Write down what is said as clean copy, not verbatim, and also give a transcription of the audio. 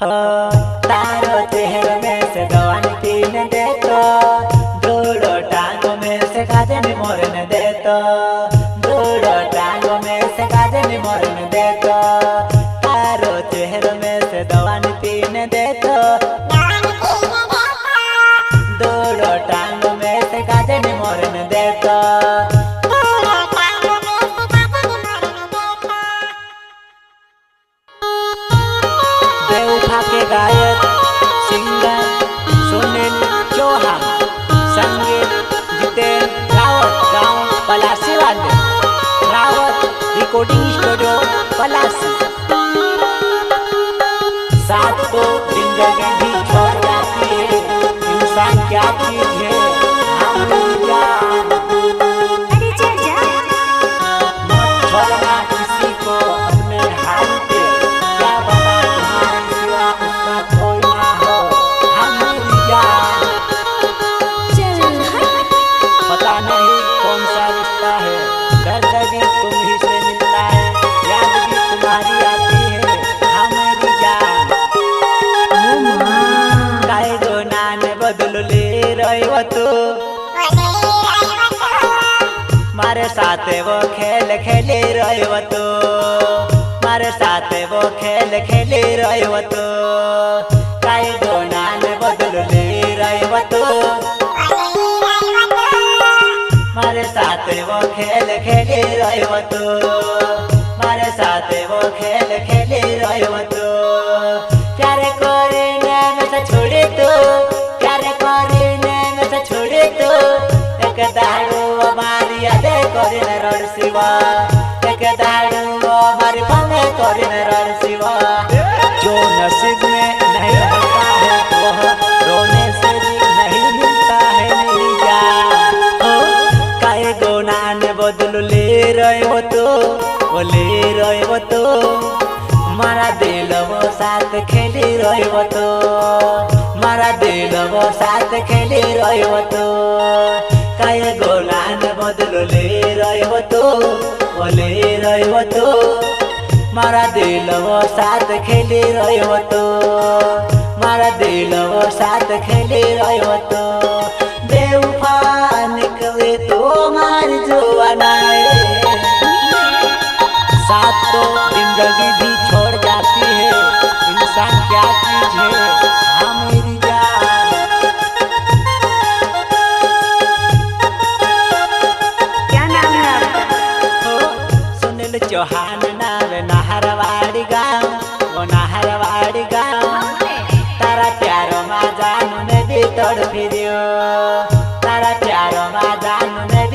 हो तारो चेहरे में से दवान तीन देतो, दोड़ो टांगों में से गाजन मोरन देतो, दोड़ो टांगों में से गाजन मोरन देतो, तारो चेहरे में से दवान तीन देतो, दोड़ो टांगों में से गाजन मोरन देतो। बेवफा के गायक सिंगर सुनील चौहान, संगीत जितेंद्र रावत, गांव पलासी वाले रावत रिकॉर्डिंग स्टूडियो पलासी। साथ तो जिंदगी भी छोड़ जाती है, इंसान क्या चीज है हम जान, मत छोड़ना किसी को अपने हाल पे, क्या बता तुम्हारे सिवा उसका कोई ना हो हमारी जान। पता नहीं कौन सा रिश्ता है, दर्द भी तुम ही से मिलता है, याद भी तुम्हारी आती है हमारी जान। काहे गो नान बदल ले रही हो तू, मारे साथ वो खेल खेले रही हो तू, मारे साथ वो खेल खेले रही हो तू, काहे गो नान बदल ले रही हो तू, मारे साथ वो खेल खेले रही हो तू, मारे साथ वो खेल खेले रही हो तू। प्यार करने में से छोड़े तो, प्यार करने में से छोड़े तो, एक दारू हमारी यादें करे न रण शिवा, एक दारू हमारी भंगे करे न रण शिवा। जो नसीब में नहीं होता है वह रोने से भी नहीं मिलता है मेरी जान। हो काहे गो नान बदल ले रहे हो तो, वो ले रहे हो तो, मारा दिल वो साथ खेले रहे हो तो, मारा दिल वो साथ खेले रहे हो तो, काहे गो नान बदल ले रहे हो तो, वो ले रहे हो तो, मारा दिल वो साथ खेले रहे हो तो, मारा दिल वो साथ खेले रहे हो तो। बेवफा निकले तो मार जो बनाए, साथ तो जिंदगी भी छोड़ जाती है, इंसान क्या चीज है हाँ मेरी जान। क्या नाम है आपका? सुनील चौहान नाम, नाहरवाड़ी गाँव, वो नाहरवाड़ी गाँव। तारा प्यारो मा जानू ने भी तोड़ फिरियो, तारा प्यारो मा जानू ने